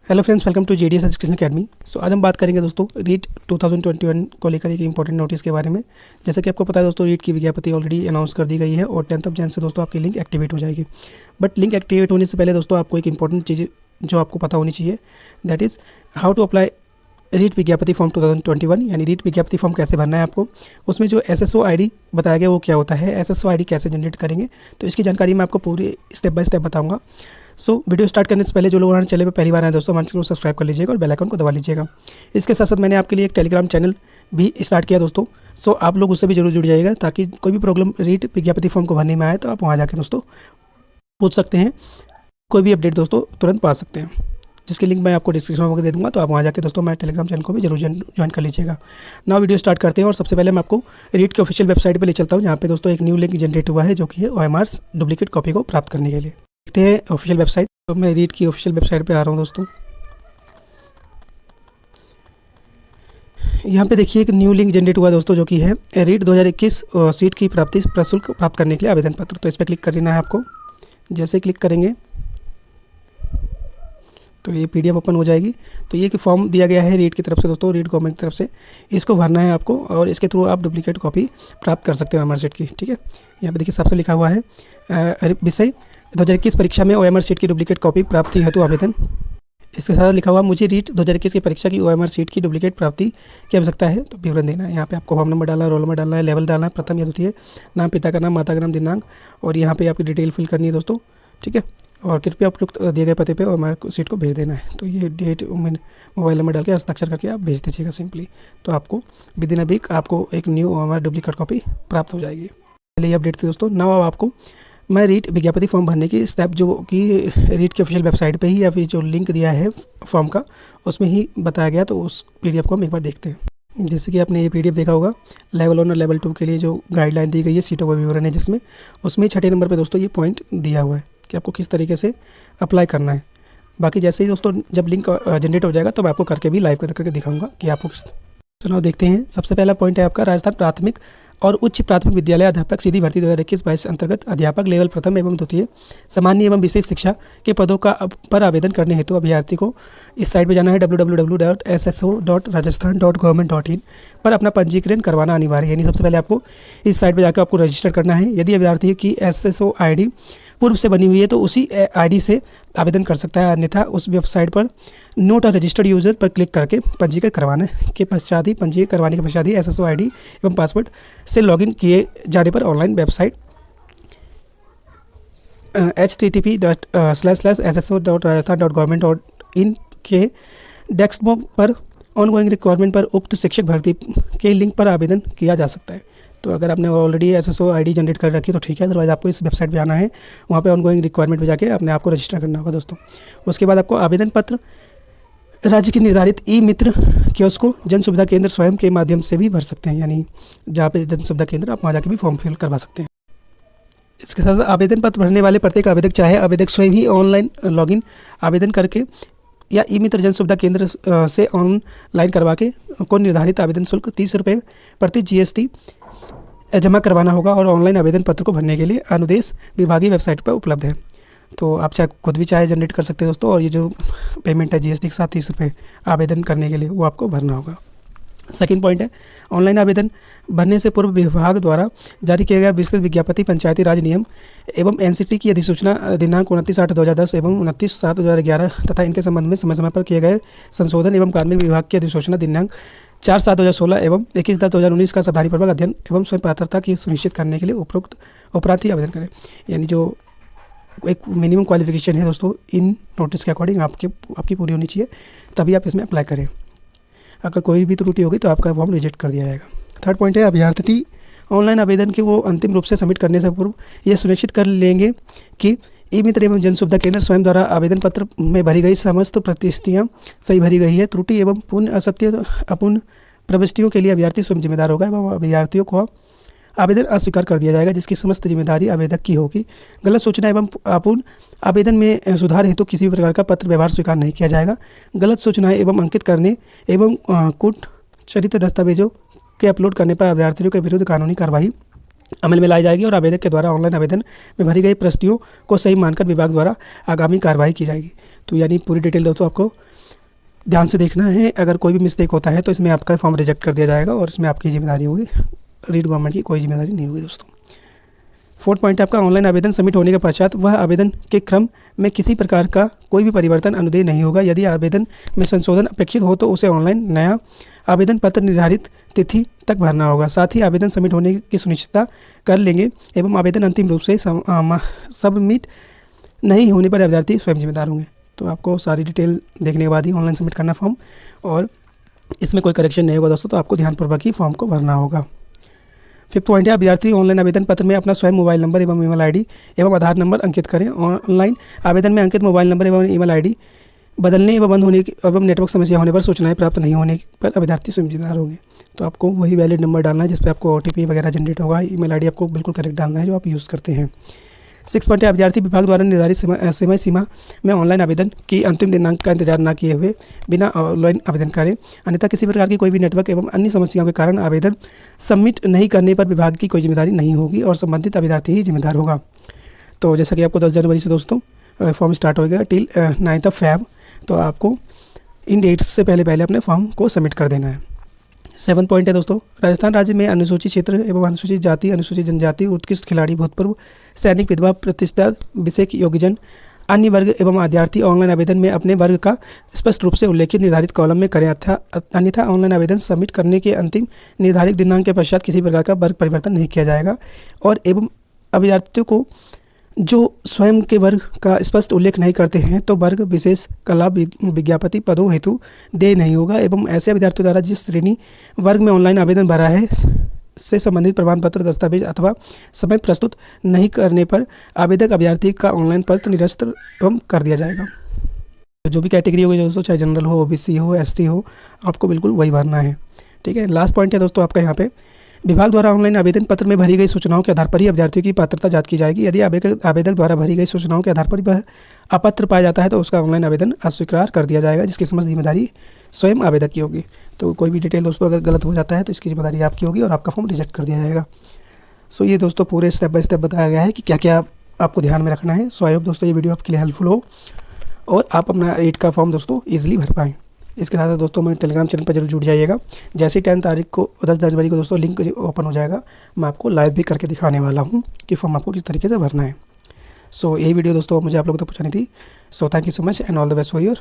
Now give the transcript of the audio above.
Hello friends, welcome to JDS education academy. So आज हम बात करेंगे दोस्तों रीट 2021 को लेकर एक इंपॉर्टेंट नोटिस के बारे में। जैसे कि आपको पता है दोस्तों, रीट की विज्ञप्ति ऑलरेडी अनाउंस कर दी गई है और 10 जन से दोस्तों आपकी लिंक एक्टिवेट हो जाएगी। बट लिंक एक्टिवेट होने से पहले दोस्तों आपको एक इंपॉर्टेंट चीज़ जो आपको पता होनी चाहिए, that is how to apply REET विज्ञप्ति फॉर्म 2021, यानी रीट विज्ञप्ति फॉर्म कैसे भरना है आपको। उसमें जो एसएसओ आईडी बताया गया वो क्या होता है, एसएसओ आईडी कैसे जनरेट करेंगे, तो इसकी जानकारी मैं आपको पूरी स्टेप बाय स्टेप बताऊंगा। वीडियो स्टार्ट करने से पहले जो लोग हमारे चैनल पे पहली बार आए दोस्तों, हमारे चैनल को सब्सक्राइब कर लीजिएगा और बेल आइकन को दबा लीजिएगा। इसके साथ साथ मैंने आपके लिए एक टेलीग्राम चैनल भी स्टार्ट किया दोस्तों। आप लोग उससे भी जरूर जुड़ जाइएगा, ताकि कोई भी प्रॉब्लम रीट विज्ञप्ति फॉर्म को भरने में आए तो आप वहाँ जाके दोस्तों पूछ सकते हैं, कोई भी अपडेट दोस्तों तुरंत पा सकते हैं, जिसकी लिंक मैं आपको डिस्क्रिप्शन में दे दूंगा। तो आप वहाँ जाके दोस्तों मेरे टेलीग्राम चैनल को भी जरूर ज्वाइन कर लीजिएगा। नाउ वीडियो स्टार्ट करते हैं और सबसे पहले मैं आपको रीट के ऑफिशियल वेबसाइट पे ले चलता हूँ, जहाँ पे दोस्तों एक न्यू लिंक जनरेट हुआ है, जो कि है OMR's डुप्लीकेट कॉपी को प्राप्त करने के लिए। देखते हैं ऑफिशियल वेबसाइट। तो मैं रीट की ऑफिशियल वेबसाइट पे आ रहा हूँ दोस्तों। यहाँ पे देखिए एक न्यू लिंक जनरेट हुआ दोस्तों, जो कि है रीट 2021 सीट की प्राप्ति प्रशुल्क प्राप्त करने के लिए आवेदन पत्र। तो इस पर क्लिक कर लेना है आपको। जैसे क्लिक करेंगे तो ये PDF ओपन हो जाएगी। तो ये कि फॉर्म दिया गया है रीट की तरफ से दोस्तों, रीट गवर्नमेंट की तरफ से। इसको भरना है आपको और इसके थ्रू आप डुप्लीकेट कॉपी प्राप्त कर सकते हो OMR सीट की। ठीक है, यहाँ पे देखिए सबसे लिखा हुआ है विषय 2021 परीक्षा में OMR सीट की डुप्लीकेट कॉपी प्राप्ति हेतु आवेदन। इसके साथ लिखा हुआ मुझे रीट 2021 की परीक्षा की OMR सीट की डुप्लीकेट प्राप्ति की आवश्यकता है, तो विवरण देना है। यहाँ पे आपको फॉर्म नंबर डालना है, रोल नंबर डालना है, लेवल डालना है, प्रथम या द्वितीय, नाम, पिता का नाम, माता का नाम, दिनांक, और यहाँ पे आपकी डिटेल फिल करनी है दोस्तों। ठीक है, और कृपया उपयुक्त दिए गए पते पे OMR सीट को भेज देना है। तो ये डेट, मोबाइल नंबर डाल के हस्ताक्षर करके आप भेज दीजिएगा सिंपली। तो आपको विद इन अ वीक आपको एक न्यू OMR डुप्लीकेट कॉपी प्राप्त हो जाएगी। पहले ये अपडेट थी दोस्तों। नाउ अब आपको मैं रीट विज्ञप्ति फॉर्म भरने की स्टेप, जो कि रीट की ऑफिशियल वेबसाइट पे ही या फिर जो लिंक दिया है फॉर्म का उसमें ही बताया गया, तो उस PDF को हम एक बार देखते हैं। जैसे कि आपने ये PDF देखा होगा, लेवल 1 और लेवल 2 के लिए जो गाइडलाइन दी गई है, सीटों का विवरण है, जिसमें उसमें 6 नंबर पे दोस्तों ये पॉइंट दिया हुआ है कि आपको किस तरीके से अप्लाई करना है। बाकी जैसे ही दोस्तों जब लिंक जनरेट हो जाएगा तो मैं आपको करके भी लाइव करके दिखाऊंगा कि आपको किस। चलो देखते हैं। सबसे पहला पॉइंट है आपका राजस्थान प्राथमिक और उच्च प्राथमिक विद्यालय अध्यापक सीधी भर्ती 2021-22 अंतर्गत अध्यापक लेवल प्रथम एवं द्वितीय सामान्य एवं विशेष शिक्षा के पदों का पर आवेदन करने हेतु अभ्यर्थी को इस साइट पर जाना है www.sso.rajasthan.government.in पर अपना पंजीकरण करवाना अनिवार्य है। यानी सबसे पहले आपको इस साइट पर जाकर आपको रजिस्टर करना है। यदि अभ्यर्थी की SSO ID पूर्व से बनी हुई है तो उसी ID से आवेदन कर सकता है, अन्यथा उस वेबसाइट पर नोट अ रजिस्टर्ड यूज़र पर क्लिक करके पंजीकृत करवाने के पश्चात ही SSO ID एवं पासवर्ड से लॉगिन किए जाने पर ऑनलाइन वेबसाइट http://sso.rajasthan.government.in के डेस्कटॉप पर ऑनगोइंग रिक्वायरमेंट पर उक्त शिक्षक भर्ती के लिंक पर आवेदन किया जा सकता है। तो अगर आपने ऑलरेडी SSO ID जनरेट कर रखी है तो ठीक है, अदरवाइज आपको इस वेबसाइट पे आना है, वहाँ पे ऑनगोइंग रिक्वायरमेंट पे जाके अपने आप को रजिस्टर करना होगा दोस्तों। उसके बाद आपको आवेदन पत्र राज्य के निर्धारित ई-मित्र कियोस्क को जन सुविधा केंद्र स्वयं के माध्यम से भी भर सकते हैं, यानी जहाँ पे जन सुविधा केंद्र आप वहाँ जाके भी फॉर्म फिल करवा सकते हैं। इसके साथ आवेदन पत्र भरने वाले प्रत्येक आवेदक, चाहे आवेदक स्वयं ही ऑनलाइन लॉगिन आवेदन करके या ई-मित्र जन सुविधा केंद्र से ऑनलाइन करवा के को निर्धारित आवेदन शुल्क 30 रुपये प्रति GST जमा करवाना होगा और ऑनलाइन आवेदन पत्र को भरने के लिए अनुदेश विभागीय वेबसाइट पर उपलब्ध है। तो आप चाहे खुद भी चाहे जनरेट कर सकते हैं दोस्तों, और ये जो पेमेंट है GST के साथ 30 रुपये आवेदन करने के लिए वो आपको भरना होगा। सेकंड पॉइंट है ऑनलाइन आवेदन भरने से पूर्व विभाग द्वारा जारी किया गया विस्तृत विज्ञप्ति, पंचायती राज नियम एवं NCT की अधिसूचना दिनांक 29/8/2010 एवं 29/7/2011 तथा इनके संबंध में समय समय पर किए गए संशोधन एवं कार्मिक विभाग की अधिसूचना दिनांक 4/7/2016 एवं 21/10/2019 का सावधानीपूर्वक अध्ययन एवं स्वयं पात्रता की सुनिश्चित करने के लिए उपरांत ही आवेदन करें। यानी जो एक मिनिमम क्वालिफिकेशन है दोस्तों, इन नोटिस के अकॉर्डिंग आपकी पूरी होनी चाहिए, तभी आप इसमें अप्लाई करें। अगर कोई भी त्रुटि होगी तो आपका फॉर्म रिजेक्ट कर दिया जाएगा। थर्ड पॉइंट है अभ्यर्थी ऑनलाइन आवेदन के वो अंतिम रूप से सबमिट करने से पूर्व ये सुनिश्चित कर लेंगे कि ई-मित्र एवं जन सुविधा केंद्र स्वयं द्वारा आवेदन पत्र में भरी गई समस्त प्रतिष्ठियाँ सही भरी गई है। त्रुटि एवं पूर्ण असत्य अपूर्ण प्रविष्टियों के लिए अभ्यर्थी स्वयं जिम्मेदार होगा एवं अभ्यर्थियों को आवेदन अस्वीकार कर दिया जाएगा, जिसकी समस्त जिम्मेदारी आवेदक की होगी। गलत सूचना एवं अपूर्ण आवेदन में सुधार हेतु किसी भी प्रकार का पत्र व्यवहार स्वीकार नहीं किया जाएगा। गलत सूचनाएं एवं अंकित करने एवं कूट चरित्र दस्तावेजों के अपलोड करने पर अभ्यर्थियों के विरुद्ध कानूनी कार्रवाई अमल में लाई जाएगी और आवेदक के द्वारा ऑनलाइन आवेदन में भरी गई प्रविष्टियों को सही मानकर विभाग द्वारा आगामी कार्रवाई की जाएगी। तो यानी पूरी डिटेल दोस्तों आपको ध्यान से देखना है। अगर कोई भी मिस्टेक होता है तो इसमें आपका फॉर्म रिजेक्ट कर दिया जाएगा और इसमें आपकी जिम्मेदारी होगी, रीड गवर्नमेंट की कोई जिम्मेदारी नहीं होगी दोस्तों। फोर्थ पॉइंट है आपका ऑनलाइन आवेदन सबमिट होने के पश्चात वह आवेदन के क्रम में किसी प्रकार का कोई भी परिवर्तन अनुदेय नहीं होगा। यदि आवेदन में संशोधन अपेक्षित हो तो उसे ऑनलाइन नया आवेदन पत्र निर्धारित तिथि तक भरना होगा। साथ ही आवेदन सबमिट होने की सुनिश्चितता कर लेंगे एवं आवेदन अंतिम रूप से सबमिट नहीं होने पर अभ्यर्थी स्वयं जिम्मेदार होंगे। तो आपको सारी डिटेल देखने के बाद ही ऑनलाइन सबमिट करना फॉर्म, और इसमें कोई करेक्शन नहीं होगा दोस्तों, तो आपको ध्यानपूर्वक ही फॉर्म को भरना होगा। फिफ्थ पॉइंट है अभ्यर्थी ऑनलाइन आवेदन पत्र में अपना स्वयं मोबाइल नंबर एवं ईमेल आईडी एवं आधार नंबर अंकित करें। ऑनलाइन आवेदन में अंकित मोबाइल नंबर एवं ईमेल आईडी बदलने एवं बंद होने एवं नेटवर्क समस्या होने पर सूचनाएं प्राप्त नहीं होने पर अभ्यर्थी स्वयं जिम्मेदार होंगे। तो आपको वही वैलिड नंबर डालना है जिस पर आपको OTP वगैरह जनरेट होगा। ईमेल आईडी आपको बिल्कुल करेक्ट डालना है जो आप यूज़ करते हैं। 6 पॉइंट है अभ्यर्थी विभाग द्वारा निर्धारित समय सीमा में ऑनलाइन आवेदन की अंतिम दिनांक का इंतजार न किए हुए बिना ऑनलाइन आवेदन करें, अन्यथा किसी प्रकार की कोई भी नेटवर्क एवं अन्य समस्याओं के कारण आवेदन सबमिट नहीं करने पर विभाग की कोई जिम्मेदारी नहीं होगी और संबंधित अभ्यर्थी ही जिम्मेदार होगा। तो जैसा कि आपको 10 जनवरी से दोस्तों फॉर्म स्टार्ट होगा टिल 9 फ़रवरी, तो आपको इन डेट्स से पहले अपने फॉर्म को सबमिट कर देना है। 7 पॉइंट है दोस्तों राजस्थान राज्य में अनुसूचित क्षेत्र एवं अनुसूचित जाति, अनुसूचित जनजाति, उत्कृष्ट खिलाड़ी, भूतपूर्व सैनिक, विधवा, प्रतिष्ठा, विशेष योग्यजन, अन्य वर्ग एवं अभ्यर्थी ऑनलाइन आवेदन में अपने वर्ग का स्पष्ट रूप से उल्लेखित निर्धारित कॉलम में करें, अन्यथा ऑनलाइन आवेदन सबमिट करने के अंतिम निर्धारित दिनांक के पश्चात किसी प्रकार का वर्ग परिवर्तन नहीं किया जाएगा। और एवं अभ्यर्थियों को जो स्वयं के वर्ग का स्पष्ट उल्लेख नहीं करते हैं तो वर्ग विशेष का लाभ विज्ञापति पदों हेतु देय नहीं होगा। एवं ऐसे अभ्यर्थियों द्वारा जिस श्रेणी वर्ग में ऑनलाइन आवेदन भरा है से संबंधित प्रमाण पत्र, दस्तावेज अथवा समय प्रस्तुत नहीं करने पर आवेदक अभ्यर्थी का ऑनलाइन पत्र निरस्त एवं कर दिया जाएगा। जो भी कैटेगरी होगी दोस्तों, चाहे जनरल हो, OBC हो, ST हो, आपको बिल्कुल वही भरना है। ठीक है। लास्ट पॉइंट है दोस्तों आपका यहाँ पे विभाग द्वारा ऑनलाइन आवेदन पत्र में भरी गई सूचनाओं के आधार पर ही अभ्यर्थियों की पात्रता जांच की जाएगी। यदि आवेदक द्वारा भरी गई सूचनाओं के आधार पर वह अपात्र पाया जाता है तो उसका ऑनलाइन आवेदन अस्वीकार कर दिया जाएगा, जिसकी समस्त जिम्मेदारी स्वयं आवेदक की होगी। तो कोई भी डिटेल दोस्तों अगर गलत हो जाता है तो इसकी जिम्मेदारी आपकी होगी और आपका फॉर्म रिजेक्ट कर दिया जाएगा। सो ये दोस्तों पूरे स्टेप बाय स्टेप बताया गया है कि क्या क्या आपको ध्यान में रखना है। सो आई होप दोस्तों ये वीडियो आपके लिए हेल्पफुल हो और आप अपना 8 का फॉर्म दोस्तों ईजिली भर पाएँ। इसके साथ दोस्तों मेरे टेलीग्राम चैनल पर जरूर जुड़ जाइएगा। जैसे 10 तारीख को 10 जनवरी को दोस्तों लिंक ओपन हो जाएगा, मैं आपको लाइव भी करके दिखाने वाला हूँ कि फॉर्म आपको किस तरीके से भरना है। सो यही वीडियो दोस्तों मुझे आप लोगों तक पहुँचानी थी। So thank you so much and all the best for your